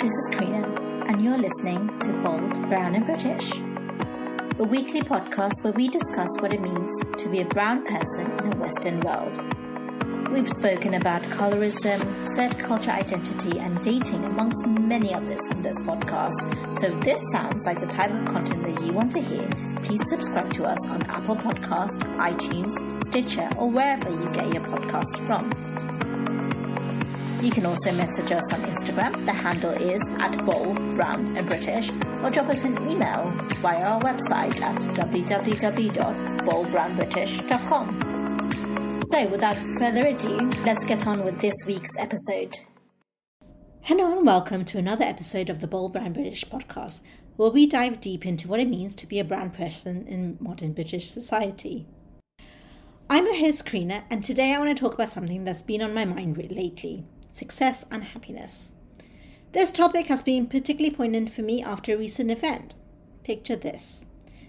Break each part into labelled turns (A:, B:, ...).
A: This is Karina, and you're listening to Bold, Brown and British, a weekly podcast where we discuss what it means to be a brown person in a Western world. We've spoken about colorism, third culture identity, and dating, amongst many others on this podcast. So if this sounds like the type of content that you want to hear, please subscribe to us on Apple Podcast, iTunes, Stitcher, or wherever you get your podcasts from. You can also message us on Instagram. The handle is @BoldBrownAndBritish, or drop us an email via our website at www.boldbrownbritish.com. So without further ado, let's get on with this week's episode. Hello and welcome to another episode of the Bold Brown British podcast, where we dive deep into what it means to be a brown person in modern British society. I'm your host Karina, and today I want to talk about something that's been on my mind lately: success and happiness. This topic has been particularly poignant for me after a recent event. Picture this.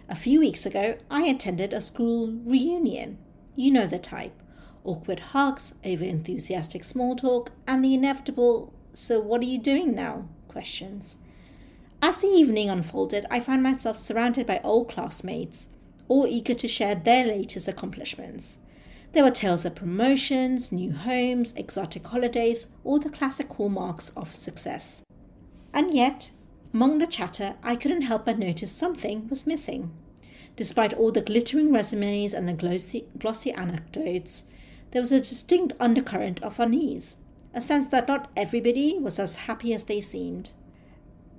A: A few weeks ago, I attended a school reunion. You know the type. Awkward hugs, over-enthusiastic small talk, and the inevitable "so what are you doing now?" questions. As the evening unfolded, I found myself surrounded by old classmates, all eager to share their latest accomplishments. There were tales of promotions, new homes, exotic holidays, all the classic hallmarks of success. And yet, among the chatter, I couldn't help but notice something was missing. Despite all the glittering resumes and the glossy anecdotes, there was a distinct undercurrent of unease, a sense that not everybody was as happy as they seemed.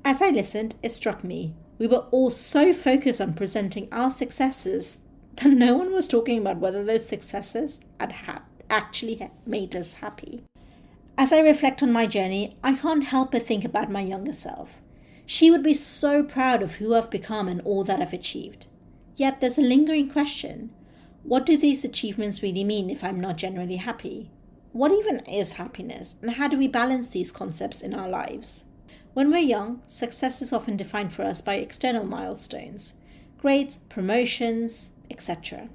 A: As I listened, it struck me. We were all so focused on presenting our successes that no one was talking about whether those successes had actually made us happy. As I reflect on my journey, I can't help but think about my younger self. She would be so proud of who I've become and all that I've achieved. Yet there's a lingering question. What do these achievements really mean if I'm not generally happy? What even is happiness, and how do we balance these concepts in our lives? When we're young, success is often defined for us by external milestones, grades, promotions, etc.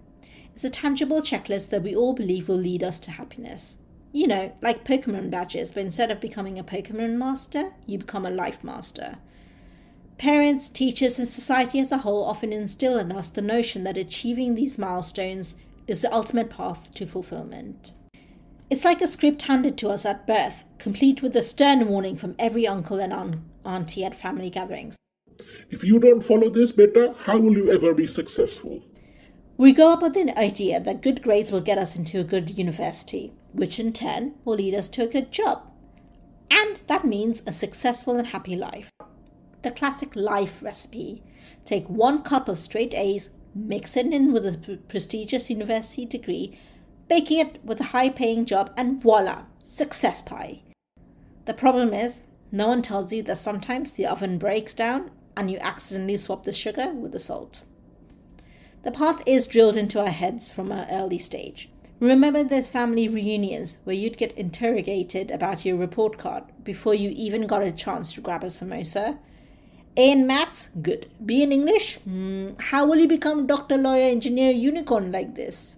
A: It's a tangible checklist that we all believe will lead us to happiness. You know, like Pokemon badges, but instead of becoming a Pokemon master, you become a life master. Parents, teachers, and society as a whole often instill in us the notion that achieving these milestones is the ultimate path to fulfillment. It's like a script handed to us at birth, complete with a stern warning from every uncle and auntie at family gatherings.
B: If you don't follow this better, how will you ever be successful?
A: We grow up with the idea that good grades will get us into a good university, which in turn will lead us to a good job. And that means a successful and happy life. The classic life recipe. Take 1 cup of straight A's, mix it in with a prestigious university degree, baking it with a high-paying job, and voila, success pie. The problem is, no one tells you that sometimes the oven breaks down and you accidentally swap the sugar with the salt. The path is drilled into our heads from an early stage. Remember those family reunions where you'd get interrogated about your report card before you even got a chance to grab a samosa? A in maths? Good. B in English? How will you become doctor, lawyer, engineer, unicorn like this?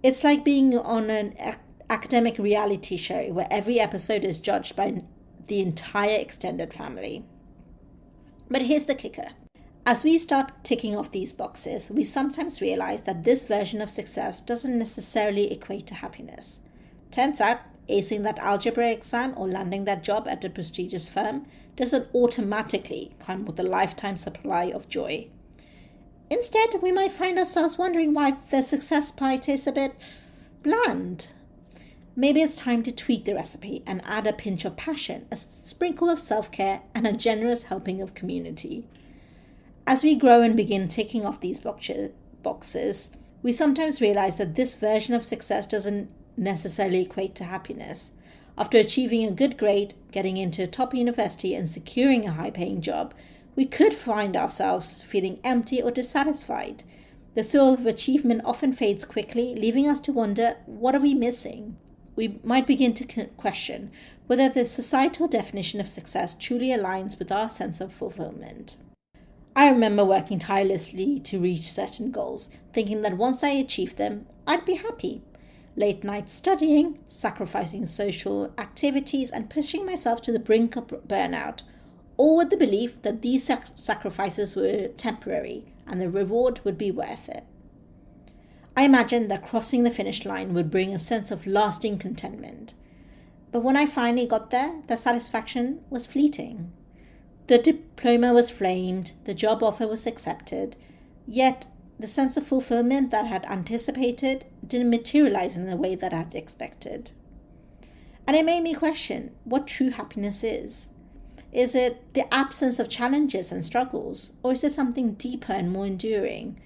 A: It's like being on an academic reality show where every episode is judged by the entire extended family. But here's the kicker. As we start ticking off these boxes, we sometimes realize that this version of success doesn't necessarily equate to happiness. Turns out, acing that algebra exam or landing that job at a prestigious firm doesn't automatically come with a lifetime supply of joy. Instead, we might find ourselves wondering why the success pie tastes a bit bland. Maybe it's time to tweak the recipe and add a pinch of passion, a sprinkle of self-care, and a generous helping of community. As we grow and begin ticking off these boxes, we sometimes realize that this version of success doesn't necessarily equate to happiness. After achieving a good grade, getting into a top university, and securing a high-paying job, we could find ourselves feeling empty or dissatisfied. The thrill of achievement often fades quickly, leaving us to wonder, what are we missing? We might begin to question whether the societal definition of success truly aligns with our sense of fulfillment. I remember working tirelessly to reach certain goals, thinking that once I achieved them, I'd be happy. late night studying, sacrificing social activities, and pushing myself to the brink of burnout, all with the belief that these sacrifices were temporary and the reward would be worth it. I imagined that crossing the finish line would bring a sense of lasting contentment. But when I finally got there, the satisfaction was fleeting. The diploma was framed, the job offer was accepted, yet the sense of fulfillment that I had anticipated didn't materialize in the way that I had expected. And it made me question what true happiness is. Is it the absence of challenges and struggles, or is it something deeper and more enduring?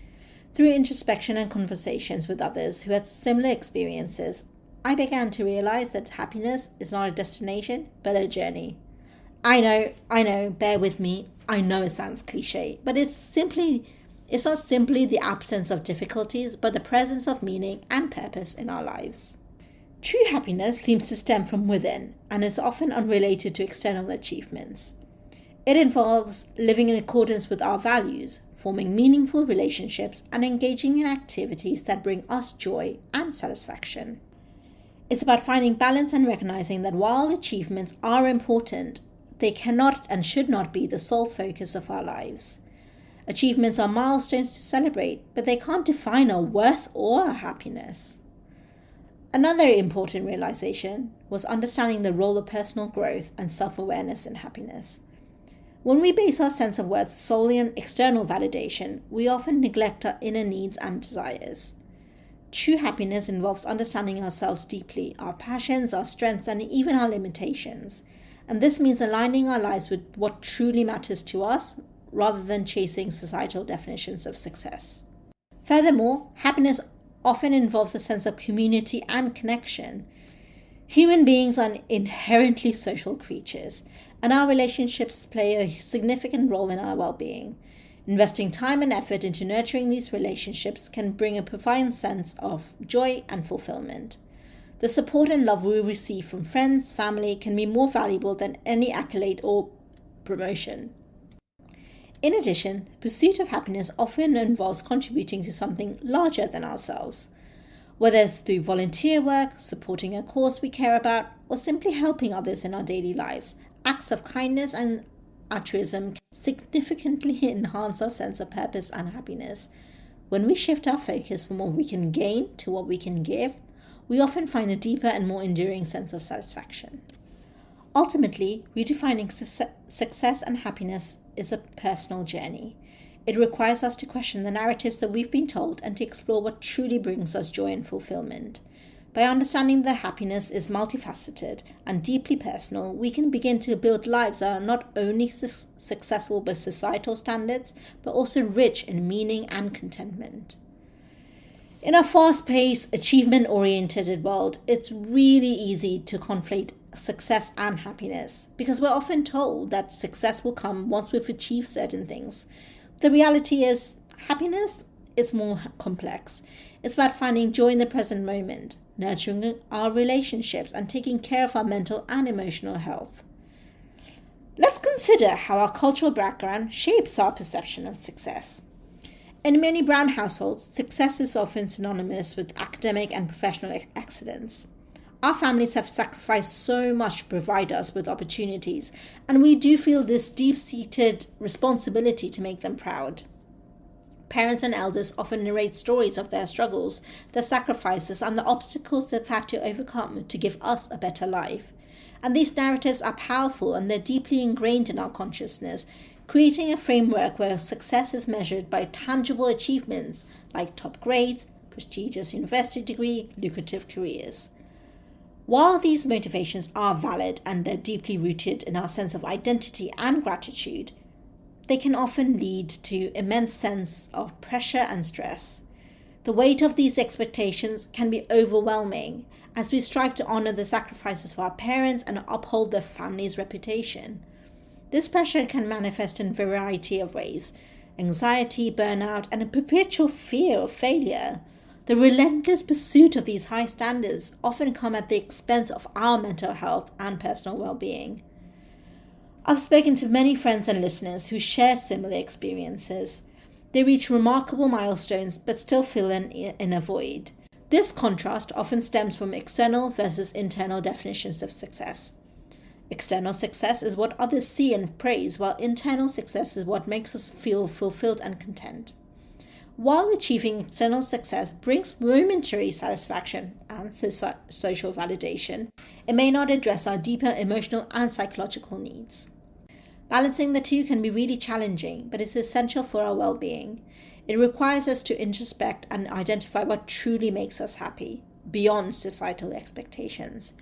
A: Through introspection and conversations with others who had similar experiences, I began to realize that happiness is not a destination, but a journey. I know, bear with me. I know it sounds cliche, but it's not simply the absence of difficulties, but the presence of meaning and purpose in our lives. True happiness seems to stem from within and is often unrelated to external achievements. It involves living in accordance with our values, forming meaningful relationships, and engaging in activities that bring us joy and satisfaction. It's about finding balance and recognizing that while achievements are important, they cannot and should not be the sole focus of our lives. Achievements are milestones to celebrate, but they can't define our worth or our happiness. Another important realization was understanding the role of personal growth and self-awareness in happiness. When we base our sense of worth solely on external validation, we often neglect our inner needs and desires. True happiness involves understanding ourselves deeply, our passions, our strengths, and even our limitations. And this means aligning our lives with what truly matters to us, rather than chasing societal definitions of success. Furthermore, happiness often involves a sense of community and connection. Human beings are inherently social creatures, and our relationships play a significant role in our well-being. Investing time and effort into nurturing these relationships can bring a profound sense of joy and fulfillment. The support and love we receive from friends, family can be more valuable than any accolade or promotion. In addition, the pursuit of happiness often involves contributing to something larger than ourselves. Whether it's through volunteer work, supporting a cause we care about, or simply helping others in our daily lives, acts of kindness and altruism can significantly enhance our sense of purpose and happiness. When we shift our focus from what we can gain to what we can give, we often find a deeper and more enduring sense of satisfaction. Ultimately, redefining success and happiness is a personal journey. It requires us to question the narratives that we've been told and to explore what truly brings us joy and fulfillment. By understanding that happiness is multifaceted and deeply personal, we can begin to build lives that are not only successful by societal standards, but also rich in meaning and contentment. In a fast-paced, achievement-oriented world, it's really easy to conflate success and happiness, because we're often told that success will come once we've achieved certain things. The reality is, happiness is more complex. It's about finding joy in the present moment, nurturing our relationships, and taking care of our mental and emotional health. Let's consider how our cultural background shapes our perception of success. In many brown households, success is often synonymous with academic and professional excellence. Our families have sacrificed so much to provide us with opportunities, and we do feel this deep-seated responsibility to make them proud. Parents and elders often narrate stories of their struggles, their sacrifices, and the obstacles they've had to overcome to give us a better life. And these narratives are powerful, and they're deeply ingrained in our consciousness, creating a framework where success is measured by tangible achievements like top grades, prestigious university degree, lucrative careers. While these motivations are valid and they're deeply rooted in our sense of identity and gratitude, they can often lead to immense sense of pressure and stress. The weight of these expectations can be overwhelming as we strive to honor the sacrifices for our parents and uphold their family's reputation. This pressure can manifest in a variety of ways: anxiety, burnout, and a perpetual fear of failure. The relentless pursuit of these high standards often come at the expense of our mental health and personal well-being. I've spoken to many friends and listeners who share similar experiences. They reach remarkable milestones but still feel in a void. This contrast often stems from external versus internal definitions of success. External success is what others see and praise, while internal success is what makes us feel fulfilled and content. While achieving external success brings momentary satisfaction and social validation, it may not address our deeper emotional and psychological needs. Balancing the two can be really challenging, but it's essential for our well-being. It requires us to introspect and identify what truly makes us happy, beyond societal expectations.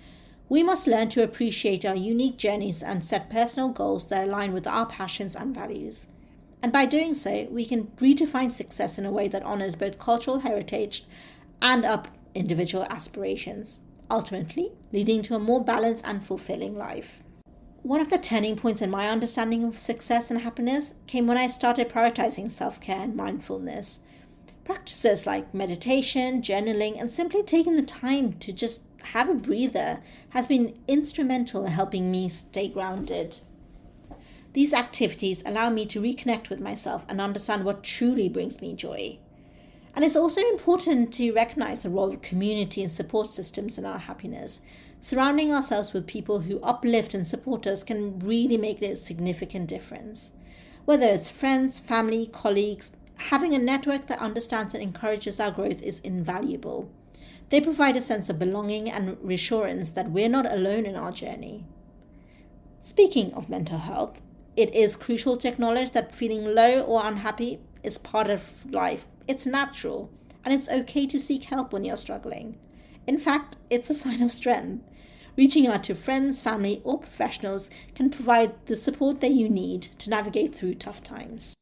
A: We must learn to appreciate our unique journeys and set personal goals that align with our passions and values. And by doing so, we can redefine success in a way that honors both cultural heritage and our individual aspirations, ultimately leading to a more balanced and fulfilling life. One of the turning points in my understanding of success and happiness came when I started prioritizing self-care and mindfulness. Practices like meditation, journaling, and simply taking the time to just have a breather has been instrumental in helping me stay grounded. These activities allow me to reconnect with myself and understand what truly brings me joy. And it's also important to recognize the role of community and support systems in our happiness. Surrounding ourselves with people who uplift and support us can really make a significant difference. Whether it's friends, family, colleagues, having a network that understands and encourages our growth is invaluable. They provide a sense of belonging and reassurance that we're not alone in our journey. Speaking of mental health, it is crucial to acknowledge that feeling low or unhappy is part of life. It's natural, and it's okay to seek help when you're struggling. In fact, it's a sign of strength. Reaching out to friends, family, or professionals can provide the support that you need to navigate through tough times.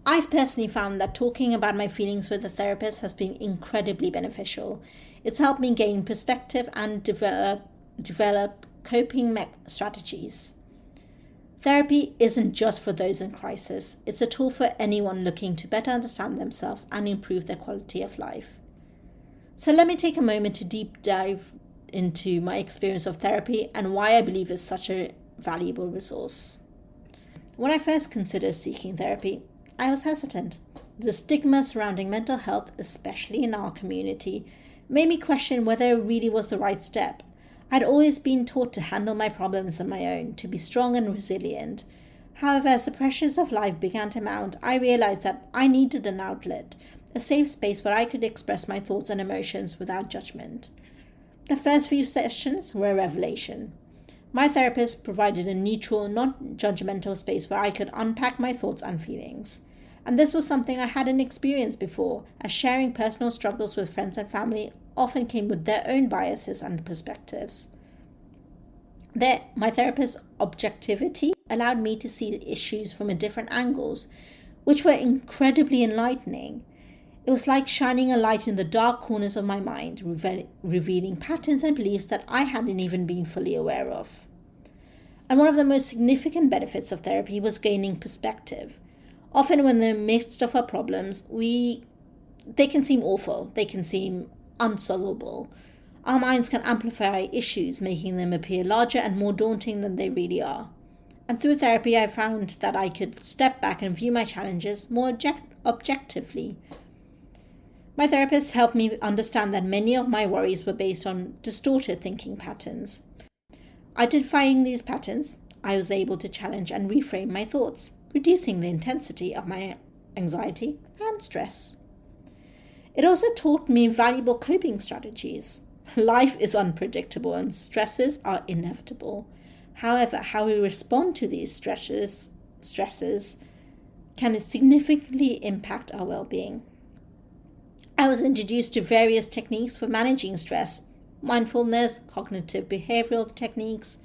A: I've personally found that talking about my feelings with a therapist has been incredibly beneficial. It's helped me gain perspective and develop coping strategies. Therapy isn't just for those in crisis. It's a tool for anyone looking to better understand themselves and improve their quality of life. So let me take a moment to deep dive into my experience of therapy and why I believe it's such a valuable resource. When I first considered seeking therapy, I was hesitant. The stigma surrounding mental health, especially in our community, made me question whether it really was the right step. I'd always been taught to handle my problems on my own, to be strong and resilient. However, as the pressures of life began to mount, I realized that I needed an outlet, a safe space where I could express my thoughts and emotions without judgment. The first few sessions were a revelation. My therapist provided a neutral, non-judgmental space where I could unpack my thoughts and feelings. And this was something I hadn't experienced before, as sharing personal struggles with friends and family often came with their own biases and perspectives. My therapist's objectivity allowed me to see the issues from different angles, which were incredibly enlightening. It was like shining a light in the dark corners of my mind, revealing patterns and beliefs that I hadn't even been fully aware of. And one of the most significant benefits of therapy was gaining perspective. Often when in the midst of our problems, they can seem awful, they can seem unsolvable. Our minds can amplify issues, making them appear larger and more daunting than they really are. And through therapy, I found that I could step back and view my challenges more objectively. My therapist helped me understand that many of my worries were based on distorted thinking patterns. Identifying these patterns, I was able to challenge and reframe my thoughts, reducing the intensity of my anxiety and stress. It also taught me valuable coping strategies. Life is unpredictable and stresses are inevitable. However, how we respond to these stresses can significantly impact our well-being. I was introduced to various techniques for managing stress, mindfulness, cognitive behavioral techniques.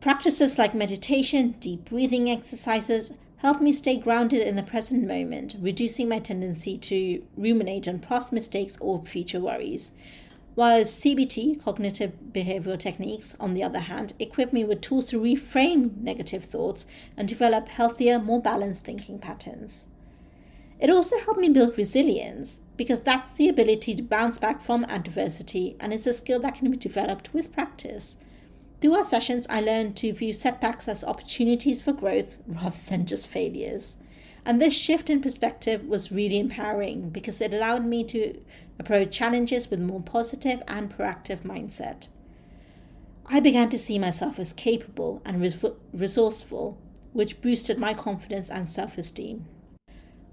A: Practices like meditation, deep breathing exercises help me stay grounded in the present moment, reducing my tendency to ruminate on past mistakes or future worries. Whereas CBT, cognitive behavioral techniques, on the other hand, equip me with tools to reframe negative thoughts and develop healthier, more balanced thinking patterns. It also helped me build resilience, because that's the ability to bounce back from adversity, and it's a skill that can be developed with practice. Through our sessions, I learned to view setbacks as opportunities for growth rather than just failures. And this shift in perspective was really empowering because it allowed me to approach challenges with a more positive and proactive mindset. I began to see myself as capable and resourceful, which boosted my confidence and self-esteem.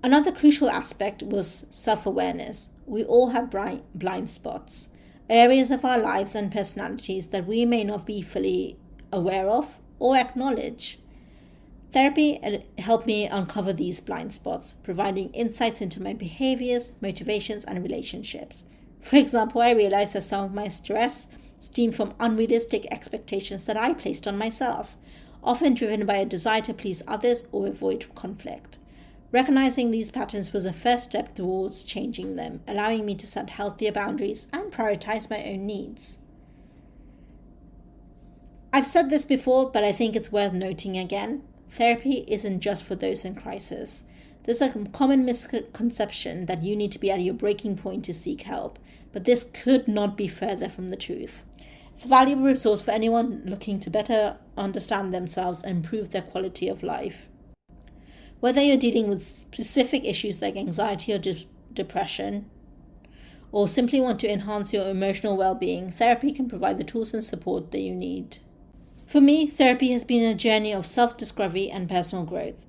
A: Another crucial aspect was self-awareness. We all have blind spots, areas of our lives and personalities that we may not be fully aware of or acknowledge. Therapy helped me uncover these blind spots, providing insights into my behaviors, motivations, and relationships. For example, I realized that some of my stress stemmed from unrealistic expectations that I placed on myself, often driven by a desire to please others or avoid conflict. Recognizing these patterns was a first step towards changing them, allowing me to set healthier boundaries and prioritize my own needs. I've said this before, but I think it's worth noting again. Therapy isn't just for those in crisis. There's a common misconception that you need to be at your breaking point to seek help, but this could not be further from the truth. It's a valuable resource for anyone looking to better understand themselves and improve their quality of life. Whether you're dealing with specific issues like anxiety or depression, or simply want to enhance your emotional well-being, therapy can provide the tools and support that you need. For me, therapy has been a journey of self-discovery and personal growth.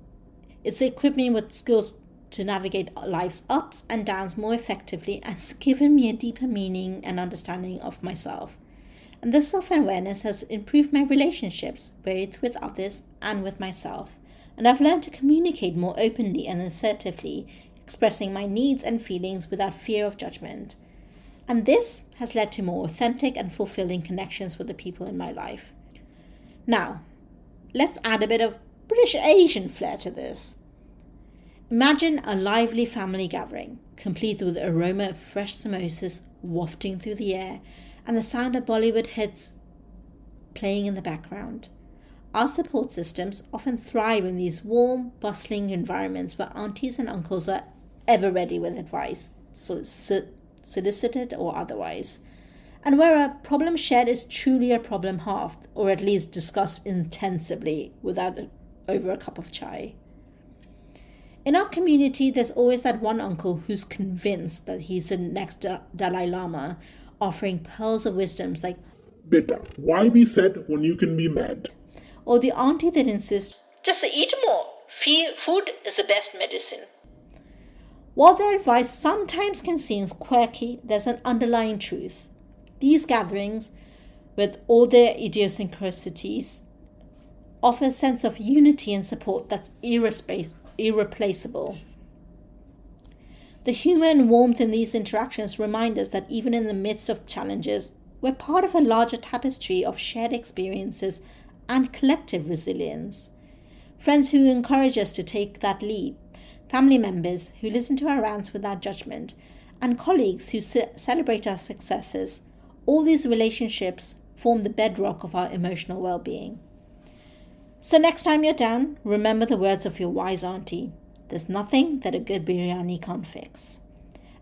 A: It's equipped me with skills to navigate life's ups and downs more effectively, and it's given me a deeper meaning and understanding of myself. And this self-awareness has improved my relationships, both with others and with myself. And I've learned to communicate more openly and assertively, expressing my needs and feelings without fear of judgment. And this has led to more authentic and fulfilling connections with the people in my life. Now, let's add a bit of British Asian flair to this. Imagine a lively family gathering, complete with the aroma of fresh samosas wafting through the air and the sound of Bollywood hits playing in the background. Our support systems often thrive in these warm, bustling environments where aunties and uncles are ever ready with advice, solicited or otherwise, and where a problem shared is truly a problem halved, or at least discussed intensively over a cup of chai. In our community, there's always that one uncle who's convinced that he's the next Dalai Lama, offering pearls of wisdoms like,
B: "Beta, why be sad when you can be mad?"
A: Or the auntie that insists, "Just eat more. Food is the best medicine." While their advice sometimes can seem quirky, there's an underlying truth. These gatherings, with all their idiosyncrasies, offer a sense of unity and support that's irreplaceable. The humor and warmth in these interactions remind us that even in the midst of challenges, we're part of a larger tapestry of shared experiences and collective resilience. Friends who encourage us to take that leap, family members who listen to our rants without judgment, and colleagues who celebrate our successes, all these relationships form the bedrock of our emotional well-being. So next time you're down, remember the words of your wise auntie. There's nothing that a good biryani can't fix.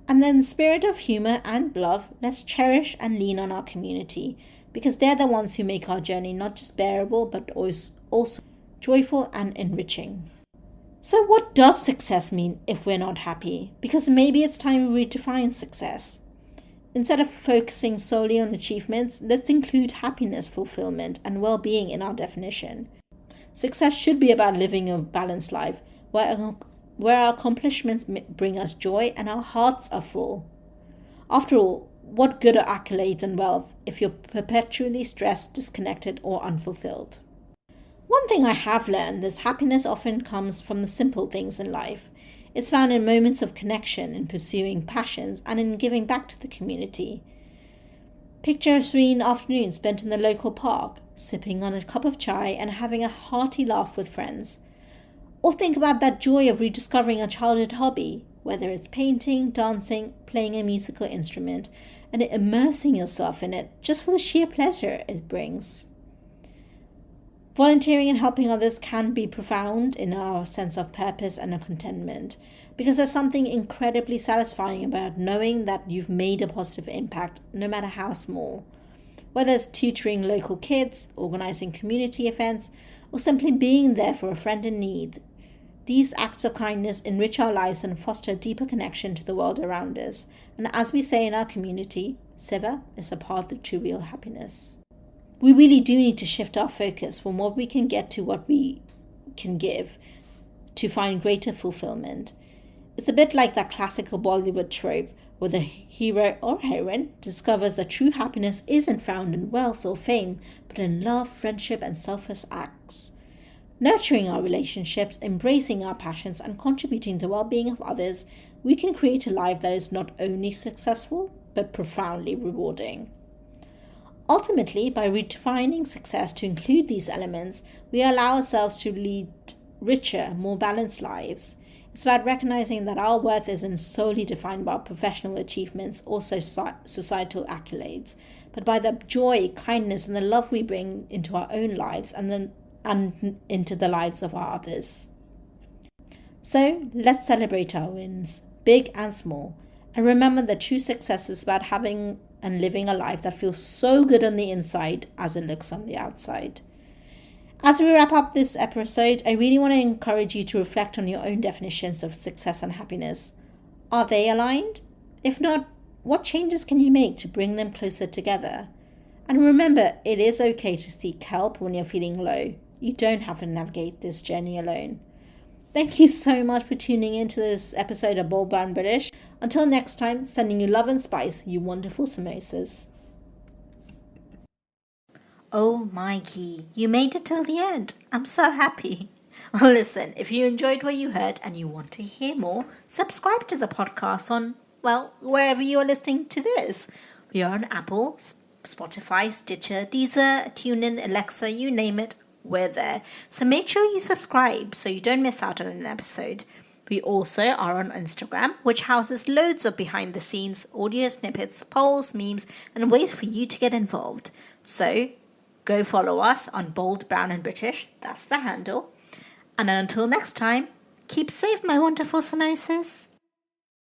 A: And then in the spirit of humor and love, let's cherish and lean on our community, because they're the ones who make our journey not just bearable, but also joyful and enriching. So what does success mean if we're not happy? Because maybe it's time we redefine success. Instead of focusing solely on achievements, let's include happiness, fulfillment, and well-being in our definition. Success should be about living a balanced life, where our accomplishments bring us joy and our hearts are full. After all, what good are accolades and wealth if you're perpetually stressed, disconnected, or unfulfilled? One thing I have learned is happiness often comes from the simple things in life. It's found in moments of connection, in pursuing passions, and in giving back to the community. Picture a serene afternoon spent in the local park, sipping on a cup of chai and having a hearty laugh with friends. Or think about that joy of rediscovering a childhood hobby, whether it's painting, dancing, playing a musical instrument, and immersing yourself in it just for the sheer pleasure it brings. Volunteering and helping others can be profound in our sense of purpose and contentment, because there's something incredibly satisfying about knowing that you've made a positive impact, no matter how small. Whether it's tutoring local kids, organizing community events, or simply being there for a friend in need, These acts of kindness enrich our lives and foster a deeper connection to the world around us. And as we say in our community, Seva is a path to real happiness. We really do need to shift our focus from what we can get to what we can give to find greater fulfillment. It's a bit like that classical Bollywood trope where the hero or heroine discovers that true happiness isn't found in wealth or fame, but in love, friendship, and selfless acts. Nurturing our relationships, embracing our passions, and contributing to the well-being of others, we can create a life that is not only successful, but profoundly rewarding. Ultimately, by redefining success to include these elements, we allow ourselves to lead richer, more balanced lives. It's about recognizing that our worth isn't solely defined by our professional achievements or societal accolades, but by the joy, kindness, and the love we bring into our own lives and into the lives of our others. So let's celebrate our wins, big and small, and remember that true success is about having and living a life that feels so good on the inside as it looks on the outside. As we wrap up this episode, I really want to encourage you to reflect on your own definitions of success and happiness. Are they aligned? If not, what changes can you make to bring them closer together? And remember, it is okay to seek help when you're feeling low. You don't have to navigate this journey alone. Thank you so much for tuning in to this episode of Bold Brown British. Until next time, sending you love and spice, you wonderful samosas. Oh, Mikey, you made it till the end. I'm so happy. Well, listen, if you enjoyed what you heard and you want to hear more, subscribe to the podcast on, wherever you are listening to this. We are on Apple, Spotify, Stitcher, Deezer, TuneIn, Alexa, you name it, we're there. So make sure you subscribe so you don't miss out on an episode. We also are on Instagram, which houses loads of behind-the-scenes audio snippets, polls, memes, and ways for you to get involved. So go follow us on Bold, Brown and British. That's the handle. And until next time, keep safe, my wonderful samosas.